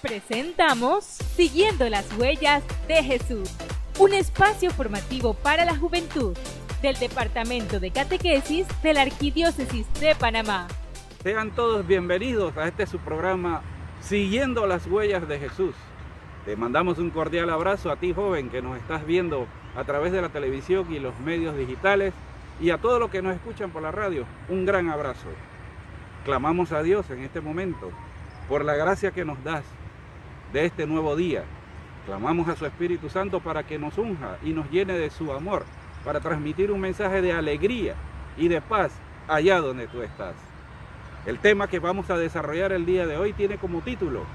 Presentamos Siguiendo las Huellas de Jesús, un espacio formativo para la juventud del Departamento de Catequesis de la Arquidiócesis de Panamá. Sean todos bienvenidos a su programa Siguiendo las Huellas de Jesús. Te mandamos un cordial abrazo a ti, joven, que nos estás viendo a través de la televisión y los medios digitales, y a todos los que nos escuchan por la radio, un gran abrazo. Clamamos a Dios en este momento por la gracia que nos das de este nuevo día. Clamamos a su Espíritu Santo para que nos unja y nos llene de su amor, para transmitir un mensaje de alegría y de paz allá donde tú estás. El tema que vamos a desarrollar el día de hoy tiene como título: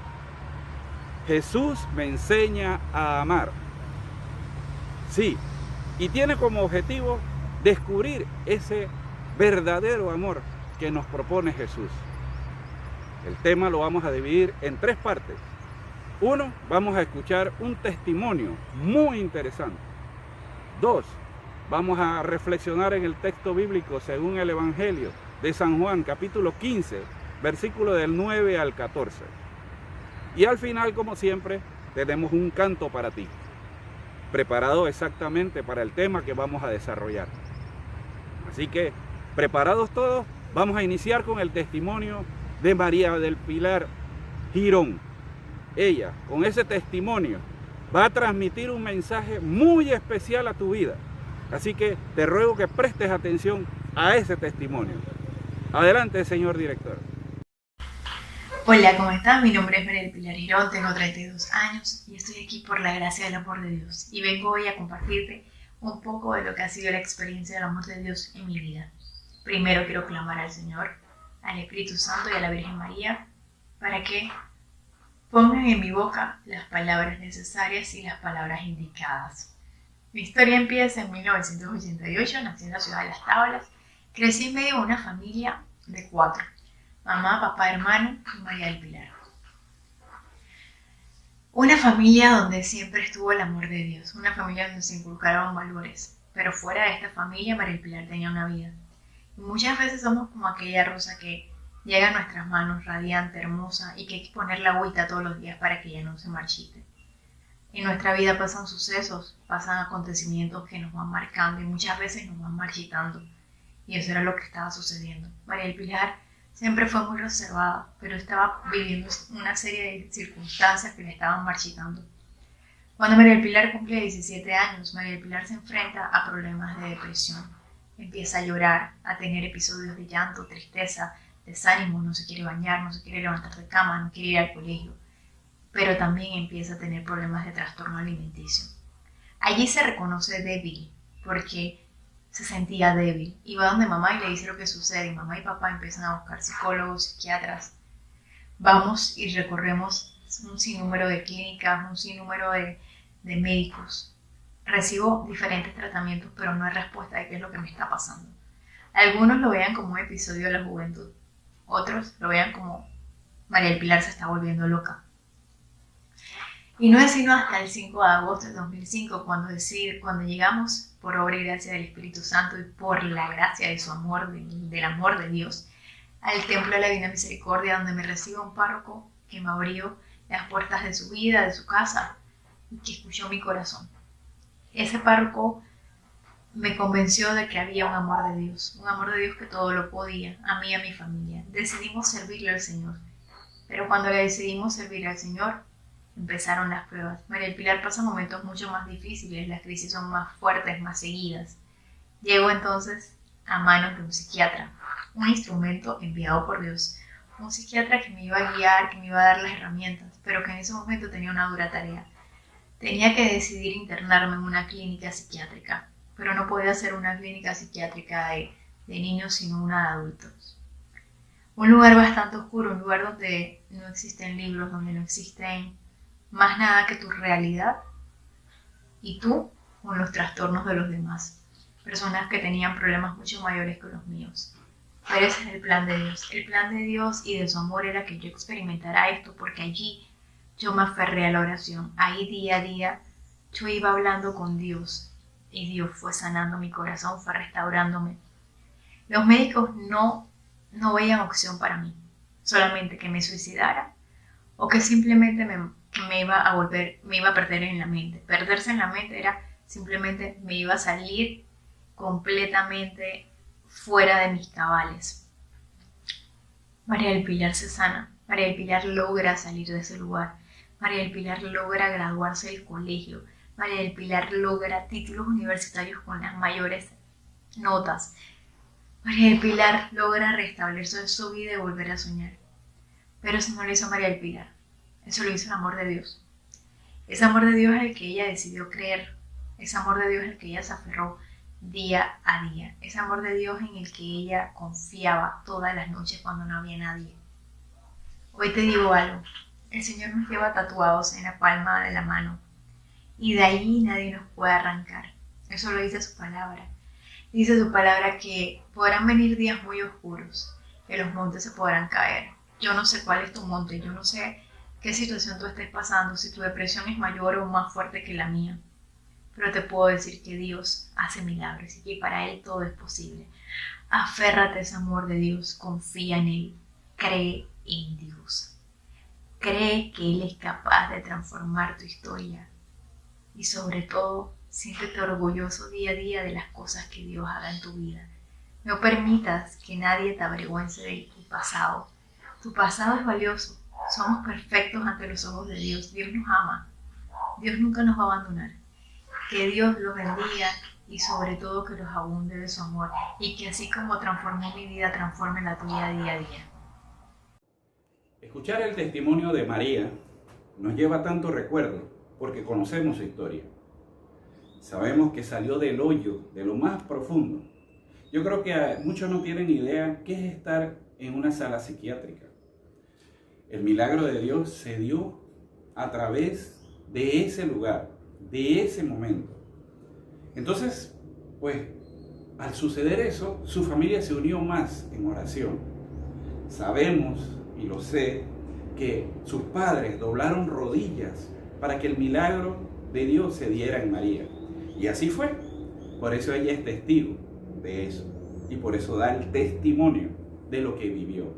Jesús me enseña a amar. Sí, y tiene como objetivo descubrir ese verdadero amor que nos propone Jesús. El tema lo vamos a dividir en tres partes. Uno, vamos a escuchar un testimonio muy interesante. Dos, vamos a reflexionar en el texto bíblico según el Evangelio de San Juan, capítulo 15, versículo del 9 al 14. Y al final, como siempre, tenemos un canto para ti, preparado exactamente para el tema que vamos a desarrollar. Así que, preparados todos, vamos a iniciar con el testimonio de María del Pilar Girón. Ella, con ese testimonio, va a transmitir un mensaje muy especial a tu vida. Así que te ruego que prestes atención a ese testimonio. Adelante, señor director. Hola, ¿cómo estás? Mi nombre es María del Pilar Girón, tengo 32 años y estoy aquí por la gracia del amor de Dios. Y vengo hoy a compartirte un poco de lo que ha sido la experiencia del amor de Dios en mi vida. Primero quiero clamar al Señor, al Espíritu Santo y a la Virgen María para que pongan en mi boca las palabras necesarias y las palabras indicadas. Mi historia empieza en 1988, nací en la ciudad de Las Tablas. Crecí en medio de una familia de 4, mamá, papá, hermano y María del Pilar. Una familia donde siempre estuvo el amor de Dios, una familia donde se inculcaron valores, pero fuera de esta familia María del Pilar tenía una vida. Y muchas veces somos como aquella rosa que llega a nuestras manos radiante, hermosa, y que hay que ponerle agüita todos los días para que ella no se marchite. En nuestra vida pasan sucesos, pasan acontecimientos que nos van marcando y muchas veces nos van marchitando. Y eso era lo que estaba sucediendo. María del Pilar siempre fue muy reservada, pero estaba viviendo una serie de circunstancias que le estaban marchitando. Cuando María del Pilar cumple 17 años, María del Pilar se enfrenta a problemas de depresión. Empieza a llorar, a tener episodios de llanto, tristeza, desánimo, no se quiere bañar, no se quiere levantar de cama, no quiere ir al colegio. Pero también empieza a tener problemas de trastorno alimenticio. Allí se reconoce débil, porque se sentía débil. Iba donde mamá y le dice lo que sucede, y mamá y papá empiezan a buscar psicólogos, psiquiatras. Vamos y recorremos un sinnúmero de clínicas, un sinnúmero de médicos. Recibo diferentes tratamientos, pero no hay respuesta de qué es lo que me está pasando. Algunos lo vean como un episodio de la juventud, otros lo vean como María del Pilar se está volviendo loca. Y no es sino hasta el 5 de agosto de 2005 cuando llegamos, por obra y gracia del Espíritu Santo y por la gracia de su amor, del amor de Dios, al Templo de la Divina Misericordia, donde me recibe un párroco que me abrió las puertas de su vida, de su casa, y que escuchó mi corazón. Ese párroco me convenció de que había un amor de Dios que todo lo podía, a mí y a mi familia. Decidimos servirle al Señor, pero cuando le decidimos servir al Señor, empezaron las pruebas. María del Pilar pasa momentos mucho más difíciles, las crisis son más fuertes, más seguidas. Llegó entonces a manos de un psiquiatra, un instrumento enviado por Dios, un psiquiatra que me iba a guiar, que me iba a dar las herramientas, pero que en ese momento tenía una dura tarea. Tenía que decidir internarme en una clínica psiquiátrica, pero no podía ser una clínica psiquiátrica de niños, sino una de adultos. Un lugar bastante oscuro, un lugar donde no existen libros, donde no existen más nada que tu realidad y tú con los trastornos de los demás. Personas que tenían problemas mucho mayores que los míos. Pero ese es el plan de Dios. El plan de Dios y de su amor era que yo experimentara esto, porque allí yo me aferré a la oración. Ahí día a día yo iba hablando con Dios y Dios fue sanando mi corazón, fue restaurándome. Los médicos no veían opción para mí, solamente que me suicidara o que simplemente me iba a perder en la mente. Perderse en la mente era simplemente me iba a salir completamente fuera de mis cabales. María del Pilar se sana. María del Pilar logra salir de ese lugar. María del Pilar logra graduarse del colegio. María del Pilar logra títulos universitarios con las mayores notas. María del Pilar logra restablecer su vida y volver a soñar. Pero eso no lo hizo María del Pilar. Eso lo hizo el amor de Dios. Ese amor de Dios es el que ella decidió creer. Ese amor de Dios es el que ella se aferró día a día. Ese amor de Dios en el que ella confiaba todas las noches cuando no había nadie. Hoy te digo algo. El Señor nos lleva tatuados en la palma de la mano. Y de ahí nadie nos puede arrancar. Eso lo dice su palabra. Dice su palabra que podrán venir días muy oscuros, que los montes se podrán caer. Yo no sé cuál es tu monte, yo no sé qué situación tú estés pasando, si tu depresión es mayor o más fuerte que la mía. Pero te puedo decir que Dios hace milagros y que para Él todo es posible. Aférrate a ese amor de Dios, confía en Él, cree en Dios. Cree que Él es capaz de transformar tu historia. Y sobre todo, siéntete orgulloso día a día de las cosas que Dios haga en tu vida. No permitas que nadie te avergüence de tu pasado. Tu pasado es valioso. Somos perfectos ante los ojos de Dios. Dios nos ama. Dios nunca nos va a abandonar. Que Dios los bendiga y sobre todo que los abunde de su amor. Y que así como transformó mi vida, transforme la tuya día a día. Escuchar el testimonio de María nos lleva a tanto recuerdo porque conocemos su historia. Sabemos que salió del hoyo, de lo más profundo. Yo creo que muchos no tienen idea qué es estar en una sala psiquiátrica. El milagro de Dios se dio a través de ese lugar, de ese momento. Entonces, pues, al suceder eso, su familia se unió más en oración. Sabemos, y lo sé, que sus padres doblaron rodillas para que el milagro de Dios se diera en María. Y así fue. Por eso ella es testigo de eso. Y por eso da el testimonio de lo que vivió.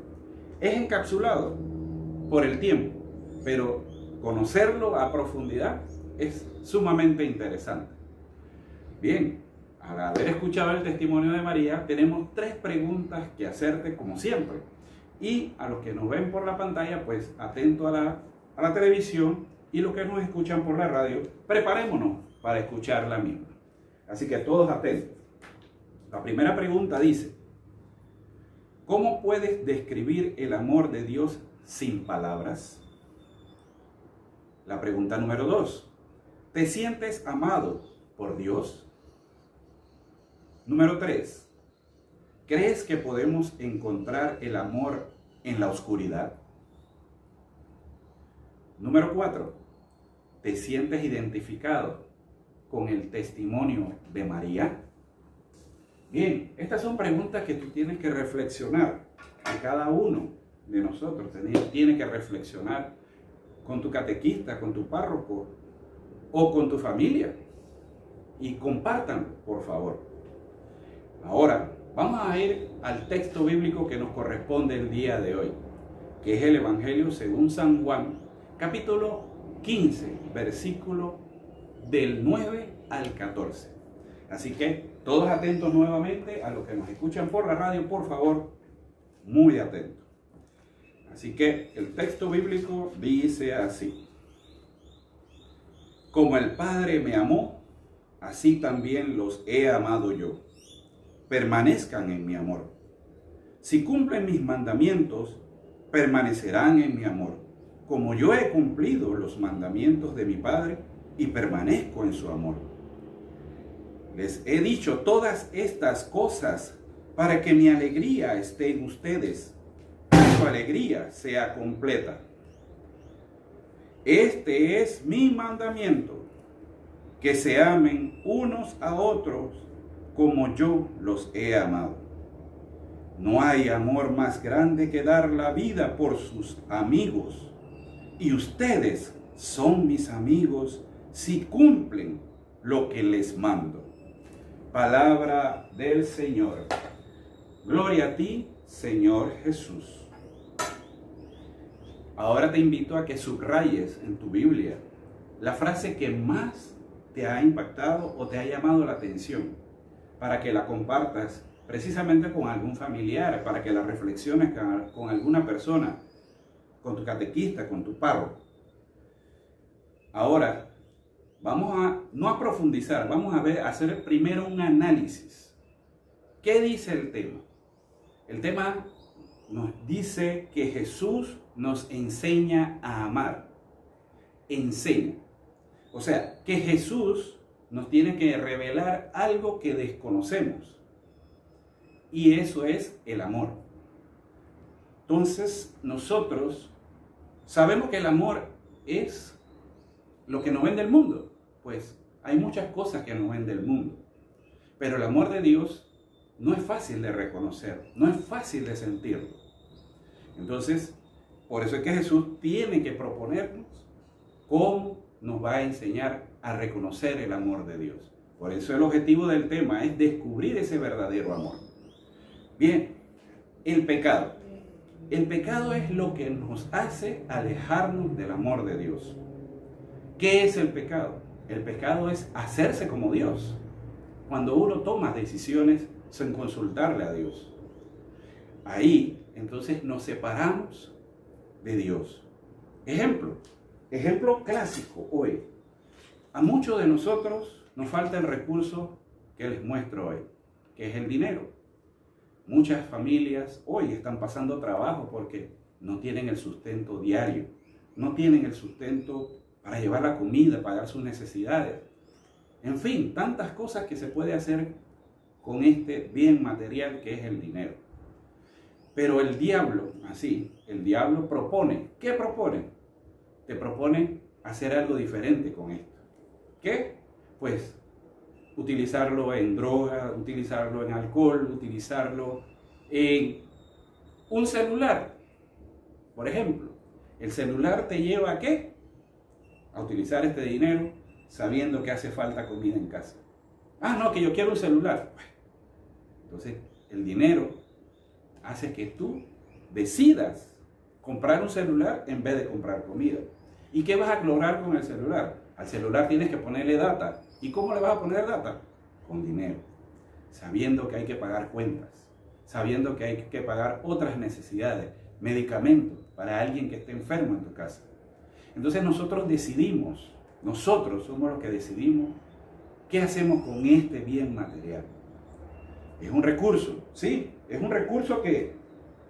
Es encapsulado por el tiempo, pero conocerlo a profundidad es sumamente interesante. Bien, al haber escuchado el testimonio de María, tenemos 3 preguntas que hacerte como siempre. Y a los que nos ven por la pantalla, pues atento a la televisión, y los que nos escuchan por la radio, preparémonos para escuchar la misma. Así que todos atentos. La primera pregunta dice: ¿cómo puedes describir el amor de Dios sin palabras? La pregunta número 2: ¿te sientes amado por Dios? Número 3: ¿crees que podemos encontrar el amor en la oscuridad? Número 4: ¿te sientes identificado con el testimonio de María? Bien, estas son preguntas que tú tienes que reflexionar. Que cada uno de nosotros tiene que reflexionar con tu catequista, con tu párroco o con tu familia. Y compártanlo, por favor. Ahora, vamos a ir al texto bíblico que nos corresponde el día de hoy, que es el Evangelio según San Juan, capítulo 15, versículo del 9 al 14. Así que todos atentos nuevamente, a los que nos escuchan por la radio, por favor, muy atentos. Así que el texto bíblico dice así: como el Padre me amó, así también los he amado yo. Permanezcan en mi amor. Si cumplen mis mandamientos, permanecerán en mi amor, como yo he cumplido los mandamientos de mi Padre y permanezco en su amor. Les he dicho todas estas cosas para que mi alegría esté en ustedes y su alegría sea completa. Este es mi mandamiento, que se amen unos a otros como yo los he amado. No hay amor más grande que dar la vida por sus amigos. Y ustedes son mis amigos si cumplen lo que les mando. Palabra del Señor. Gloria a ti, Señor Jesús. Ahora te invito a que subrayes en tu Biblia la frase que más te ha impactado o te ha llamado la atención, para que la compartas precisamente con algún familiar, para que la reflexiones con alguna persona, con tu catequista, con tu párroco. Ahora, no a profundizar, vamos a hacer primero un análisis. ¿Qué dice el tema? El tema nos dice que Jesús nos enseña a amar. Enseña. O sea, que Jesús nos tiene que revelar algo que desconocemos. Y eso es el amor. Entonces, nosotros sabemos que el amor es lo que nos vende el mundo. Pues hay muchas cosas que nos vende el mundo. Pero el amor de Dios no es fácil de reconocer, no es fácil de sentirlo. Entonces, por eso es que Jesús tiene que proponernos cómo nos va a enseñar a reconocer el amor de Dios. Por eso el objetivo del tema es descubrir ese verdadero amor. Bien, el pecado. El pecado es lo que nos hace alejarnos del amor de Dios. ¿Qué es el pecado? El pecado es hacerse como Dios. Cuando uno toma decisiones sin consultarle a Dios. Ahí, entonces, nos separamos de Dios. Ejemplo clásico hoy. A muchos de nosotros nos falta el recurso que les muestro hoy, que es el dinero. Muchas familias hoy están pasando trabajo porque no tienen el sustento diario, no tienen el sustento para llevar la comida, pagar sus necesidades. En fin, tantas cosas que se puede hacer con este bien material que es el dinero. Pero el diablo propone. ¿Qué propone? Te propone hacer algo diferente con esto. ¿Qué? Pues utilizarlo en droga, utilizarlo en alcohol, utilizarlo en un celular. Por ejemplo, el celular te lleva ¿a qué? A utilizar este dinero sabiendo que hace falta comida en casa. Ah, no, que yo quiero un celular. Entonces, el dinero hace que tú decidas comprar un celular en vez de comprar comida. ¿Y qué vas a lograr con el celular? Al celular tienes que ponerle data. ¿Y cómo le vas a poner data? Con dinero. Sabiendo que hay que pagar cuentas. Sabiendo que hay que pagar otras necesidades. Medicamentos para alguien que esté enfermo en tu casa. Entonces nosotros somos los que decidimos qué hacemos con este bien material. Es un recurso, sí, es un recurso que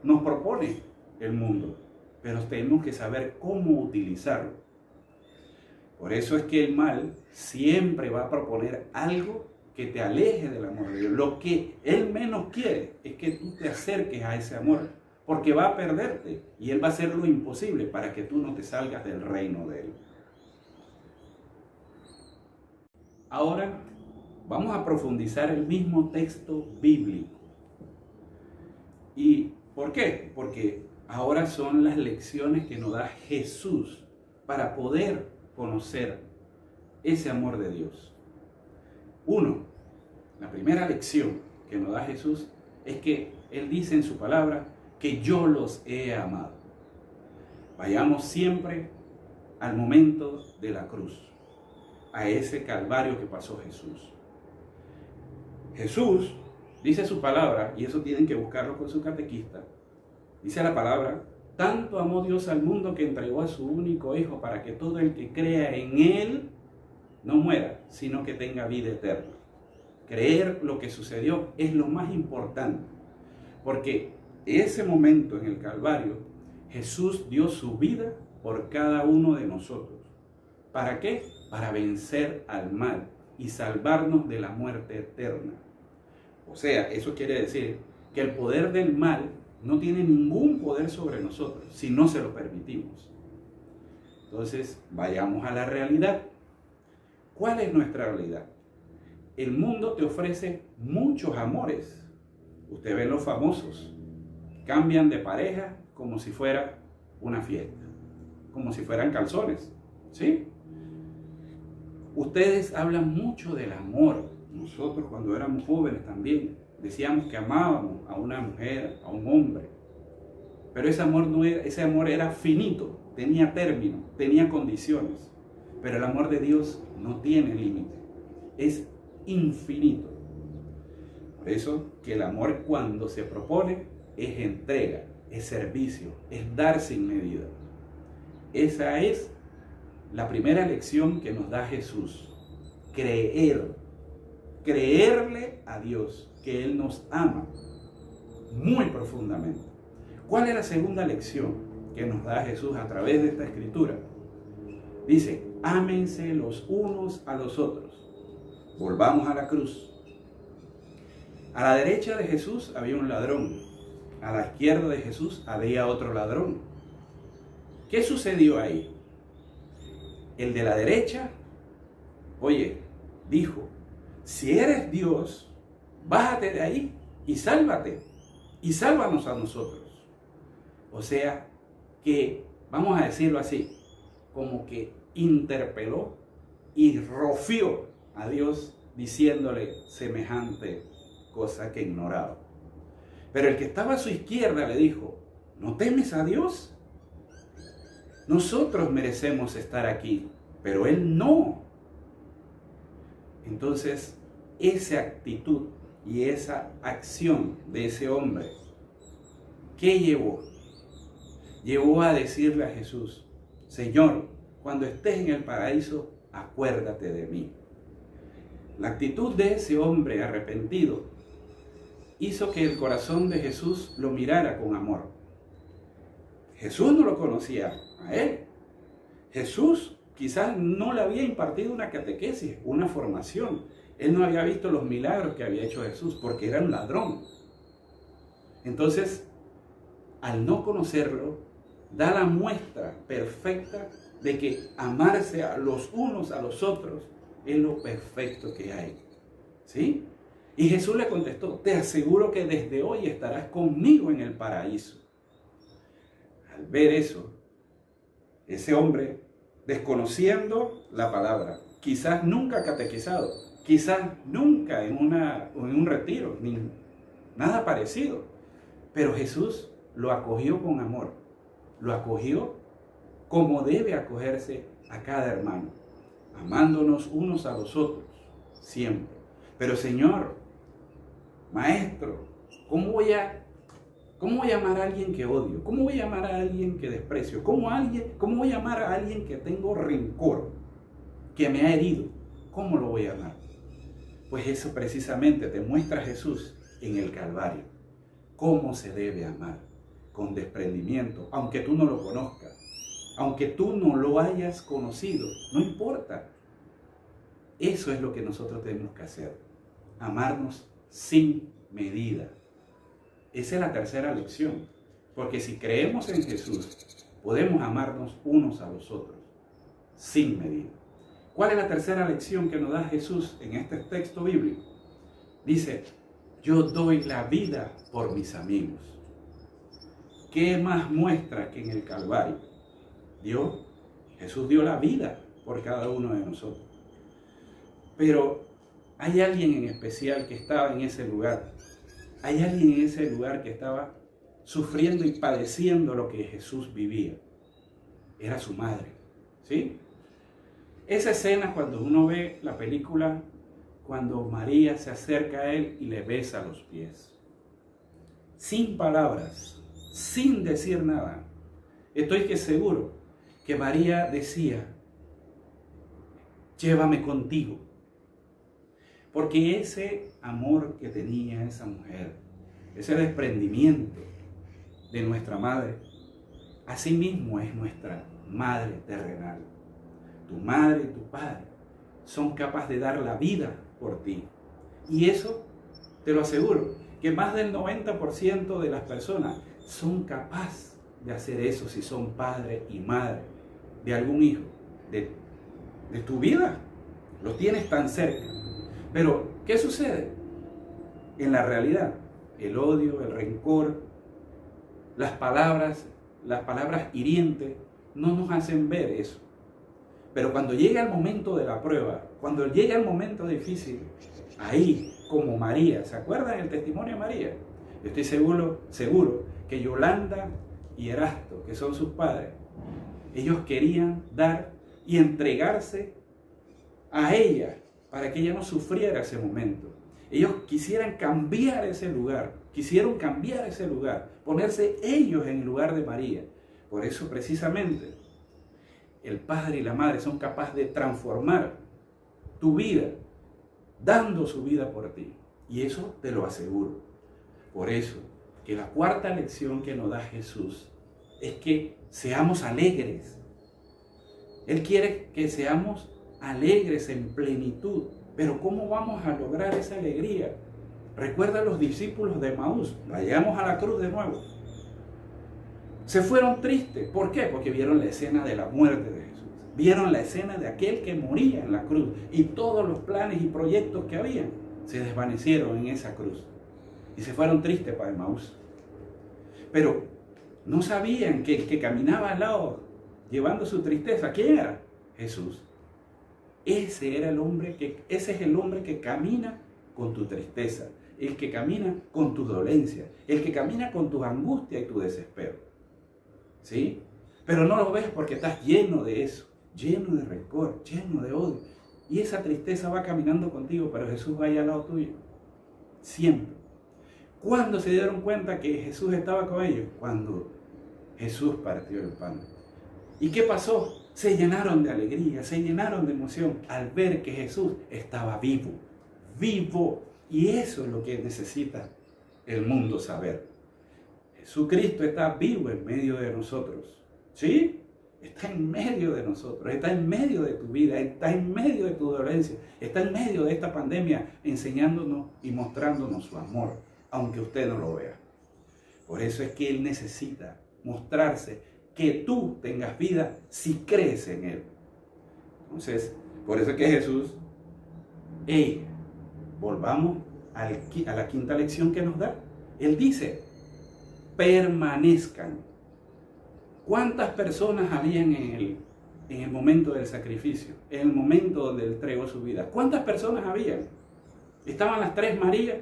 nos propone el mundo, pero tenemos que saber cómo utilizarlo. Por eso es que el mal siempre va a proponer algo que te aleje del amor de Dios. Lo que él menos quiere es que tú te acerques a ese amor, porque va a perderte y él va a hacer lo imposible para que tú no te salgas del reino de él. Ahora vamos a profundizar el mismo texto bíblico. ¿Y por qué? Porque ahora son las lecciones que nos da Jesús para poder conocer ese amor de Dios. La primera lección que nos da Jesús es que Él dice en su palabra que yo los he amado. Vayamos siempre al momento de la cruz, a ese calvario que pasó Jesús. Jesús dice su palabra, y eso tienen que buscarlo con su catequista, dice la palabra: tanto amó Dios al mundo que entregó a su único Hijo para que todo el que crea en Él no muera, sino que tenga vida eterna. Creer lo que sucedió es lo más importante, porque ese momento en el Calvario, Jesús dio su vida por cada uno de nosotros. ¿Para qué? Para vencer al mal y salvarnos de la muerte eterna. O sea, eso quiere decir que el poder del mal no tiene ningún poder sobre nosotros si no se lo permitimos. Entonces, vayamos a la realidad. ¿Cuál es nuestra realidad? El mundo te ofrece muchos amores. Usted ve los famosos. Cambian de pareja como si fuera una fiesta. Como si fueran calzones. ¿Sí? Ustedes hablan mucho del amor. Nosotros cuando éramos jóvenes también decíamos que amábamos a una mujer, a un hombre. Pero ese amor era finito. tenía término, tenía condiciones. Pero el amor de Dios no tiene límite, es infinito. Por eso que el amor, cuando se propone, es entrega, es servicio, es dar sin medida. Esa es la primera lección que nos da Jesús. Creerle a Dios, que Él nos ama muy profundamente. ¿Cuál es la segunda lección que nos da Jesús a través de esta escritura? Dice, ámense los unos a los otros. Volvamos a la cruz. A la derecha de Jesús había un ladrón. A la izquierda de Jesús había otro ladrón. ¿Qué sucedió ahí? El de la derecha, dijo, si eres Dios, bájate de ahí y sálvate. Y sálvanos a nosotros. O sea, que, vamos a decirlo así, como que interpeló y rofió a Dios diciéndole semejante cosa que ignoraba. Pero el que estaba a su izquierda le dijo, ¿no temes a Dios? Nosotros merecemos estar aquí, pero Él no. Entonces, esa actitud y esa acción de ese hombre, ¿qué llevó? Llevó a decirle a Jesús, Señor, cuando estés en el paraíso, acuérdate de mí. La actitud de ese hombre arrepentido hizo que el corazón de Jesús lo mirara con amor. Jesús no lo conocía a él. Jesús quizás no le había impartido una catequesis, una formación. Él no había visto los milagros que había hecho Jesús porque era un ladrón. Entonces, al no conocerlo, da la muestra perfecta de que amarse a los unos a los otros es lo perfecto que hay. ¿Sí? Y Jesús le contestó, te aseguro que desde hoy estarás conmigo en el paraíso. Al ver eso, ese hombre, desconociendo la palabra, quizás nunca catequizado, quizás nunca en un retiro, ni nada parecido, pero Jesús lo acogió con amor, lo acogió como debe acogerse a cada hermano, amándonos unos a los otros, siempre. Pero Señor, Maestro, ¿cómo voy a amar a alguien que odio? ¿Cómo voy a amar a alguien que desprecio? ¿Cómo voy a amar a alguien que tengo rencor, que me ha herido? ¿Cómo lo voy a amar? Pues eso precisamente te muestra Jesús en el Calvario. ¿Cómo se debe amar? Con desprendimiento, aunque tú no lo conozcas, aunque tú no lo hayas conocido, no importa. Eso es lo que nosotros tenemos que hacer, amarnos sin medida. Esa es la tercera lección, porque si creemos en Jesús, podemos amarnos unos a los otros, sin medida. ¿Cuál es la tercera lección que nos da Jesús en este texto bíblico? Dice, yo doy la vida por mis amigos. ¿Qué más muestra que en el Calvario? Jesús dio la vida por cada uno de nosotros. Pero hay alguien en especial que estaba en ese lugar. Hay alguien en ese lugar que estaba sufriendo y padeciendo lo que Jesús vivía. Era su madre, ¿sí? Esa escena cuando uno ve la película, cuando María se acerca a él y le besa los pies. Sin palabras, sin decir nada. Estoy seguro que María decía, llévame contigo. Porque ese amor que tenía esa mujer, ese desprendimiento de nuestra madre, asimismo es nuestra madre terrenal. Tu madre y tu padre son capaces de dar la vida por ti. Y eso, te lo aseguro, que más del 90% de las personas son capaces de hacer eso si son padre y madre de algún hijo, de tu vida. Lo tienes tan cerca. Pero, ¿qué sucede? En la realidad, el odio, el rencor, las palabras hirientes no nos hacen ver eso. Pero cuando llega el momento de la prueba, cuando llega el momento difícil, ahí, como María, ¿se acuerdan el testimonio de María? Yo estoy seguro que Yolanda y Erasto, que son sus padres, Ellos querían dar y entregarse a ella para que ella no sufriera ese momento. Ellos quisieron cambiar ese lugar, ponerse ellos en el lugar de María. Por eso precisamente el padre y la madre son capaces de transformar tu vida, dando su vida por ti. Y eso te lo aseguro. Por eso que la cuarta lección que nos da Jesús es que seamos alegres. Él quiere que seamos alegres en plenitud. Pero ¿cómo vamos a lograr esa alegría? Recuerda a los discípulos de Emaús. Vayamos a la cruz de nuevo. Se fueron tristes. ¿Por qué? Porque vieron la escena de la muerte de Jesús. Vieron la escena de aquel que moría en la cruz. Y todos los planes y proyectos que habían se desvanecieron en esa cruz. Y se fueron tristes para Emaús. Pero no sabían que el que caminaba al lado, llevando su tristeza, ¿quién era? Jesús. Ese es el hombre que camina con tu tristeza, el que camina con tu dolencia, el que camina con tu angustia y tu desespero. ¿Sí? Pero no lo ves porque estás lleno de eso, lleno de rencor, lleno de odio. Y esa tristeza va caminando contigo, pero Jesús va ahí al lado tuyo. Siempre. ¿Cuándo se dieron cuenta que Jesús estaba con ellos? Cuando Jesús partió el pan. ¿Y qué pasó? Se llenaron de alegría, se llenaron de emoción al ver que Jesús estaba vivo, vivo. Y eso es lo que necesita el mundo saber. Jesucristo está vivo en medio de nosotros. ¿Sí? Está en medio de nosotros, está en medio de tu vida, está en medio de tu dolencia, está en medio de esta pandemia enseñándonos y mostrándonos su amor, aunque usted no lo vea. Por eso es que Él necesita mostrarse, que tú tengas vida si crees en Él. Entonces, por eso es que Jesús, volvamos a la quinta lección que nos da. Él dice, permanezcan. ¿Cuántas personas habían en el momento del sacrificio? En el momento donde Él entregó su vida. ¿Cuántas personas habían? Estaban las tres Marías,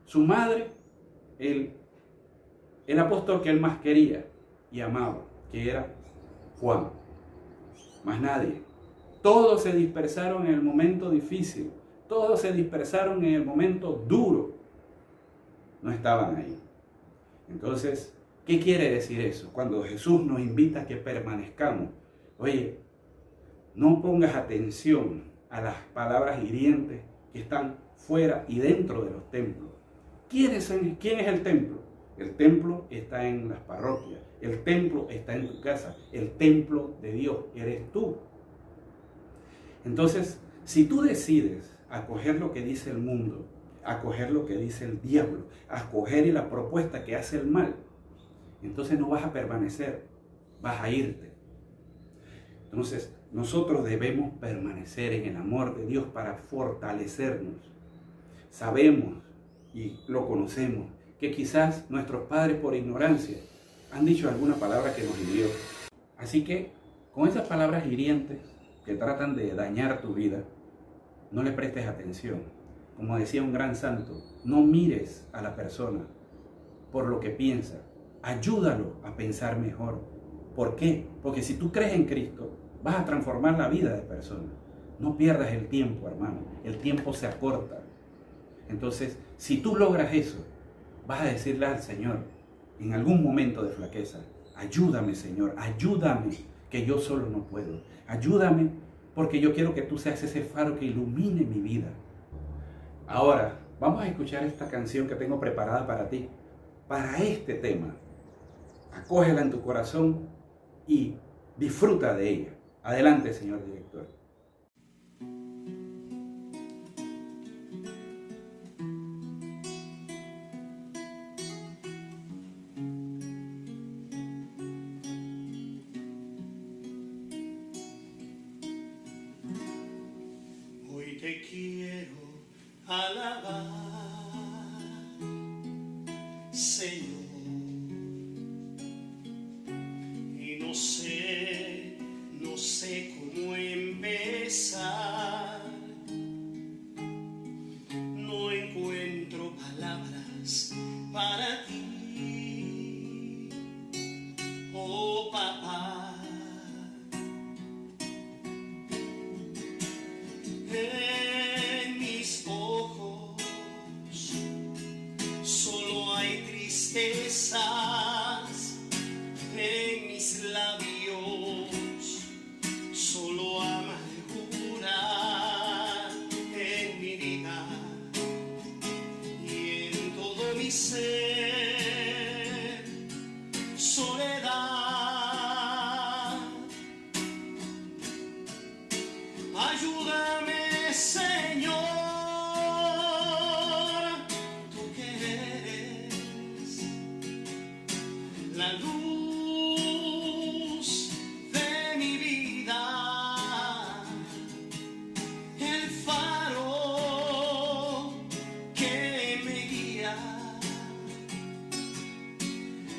su madre, el apóstol que Él más quería y amaba, que era Juan. Más nadie. Todos se dispersaron en el momento difícil. Todos se dispersaron en el momento duro. No estaban ahí. Entonces, ¿qué quiere decir eso? Cuando Jesús nos invita a que permanezcamos. Oye, no pongas atención a las palabras hirientes que están fuera y dentro de los templos. ¿Quién es el templo? El templo está en las parroquias, el templo está en tu casa, el templo de Dios eres tú. Entonces, si tú decides acoger lo que dice el mundo, acoger lo que dice el diablo, acoger la propuesta que hace el mal, entonces no vas a permanecer, vas a irte. Entonces, nosotros debemos permanecer en el amor de Dios para fortalecernos. Sabemos y lo conocemos que quizás nuestros padres por ignorancia han dicho alguna palabra que nos hirió. Así que con esas palabras hirientes que tratan de dañar tu vida, no le prestes atención. Como decía un gran santo, no mires a la persona por lo que piensa. Ayúdalo a pensar mejor. ¿Por qué? Porque si tú crees en Cristo, vas a transformar la vida de personas. No pierdas el tiempo, hermano. El tiempo se acorta. Entonces, si tú logras eso, vas a decirle al Señor, en algún momento de flaqueza, ayúdame, Señor, ayúdame, que yo solo no puedo. Ayúdame, porque yo quiero que tú seas ese faro que ilumine mi vida. Ahora, vamos a escuchar esta canción que tengo preparada para ti, para este tema. Acógela en tu corazón y disfruta de ella. Adelante, señor director. Hoy te quiero alabar, Señor, y no sé cómo empezar. No encuentro palabras para ti, oh papá. Ayúdame, Señor, tú que eres la luz de mi vida, el faro que me guía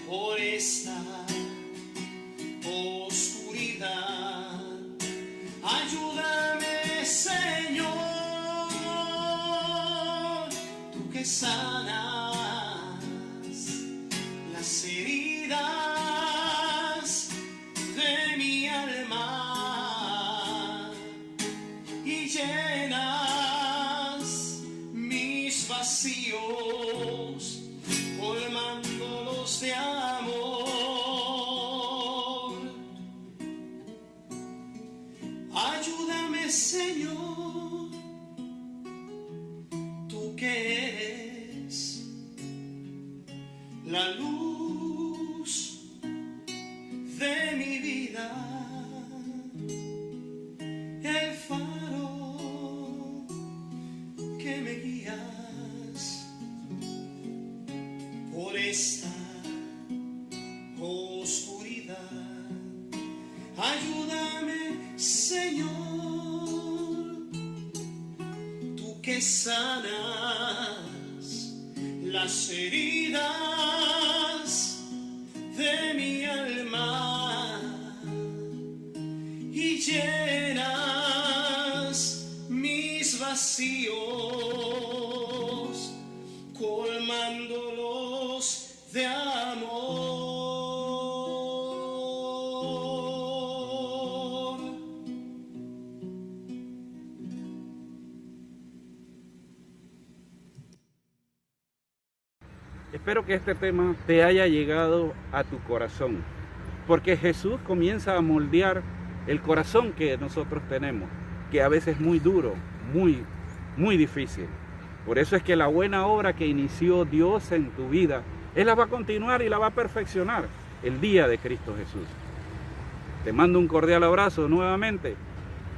por esta oscuridad. Ayúdame, Señor, tú que sanas las heridas de mi alma y llenas mis vacíos, colmándolos de amor. Ayúdame, Señor, tú que eres la luz de mi vida, el faro que me guías por esta oscuridad. Ayúdame, Señor, tú que sanas las heridas de mi alma y llenas mis vacíos, colmándolos de amor. Espero que este tema te haya llegado a tu corazón, porque Jesús comienza a moldear el corazón que nosotros tenemos, que a veces es muy duro, muy difícil. Por eso es que la buena obra que inició Dios en tu vida, Él la va a continuar y la va a perfeccionar el día de Cristo Jesús. Te mando un cordial abrazo nuevamente,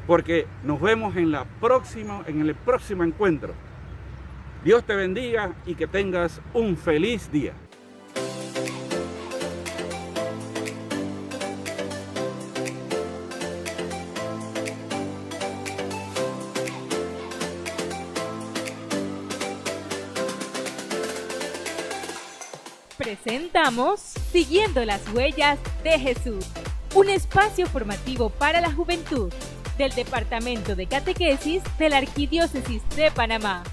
porque nos vemos en el próximo encuentro. Dios te bendiga y que tengas un feliz día. Presentamos Siguiendo las Huellas de Jesús, un espacio formativo para la juventud del Departamento de Catequesis de la Arquidiócesis de Panamá.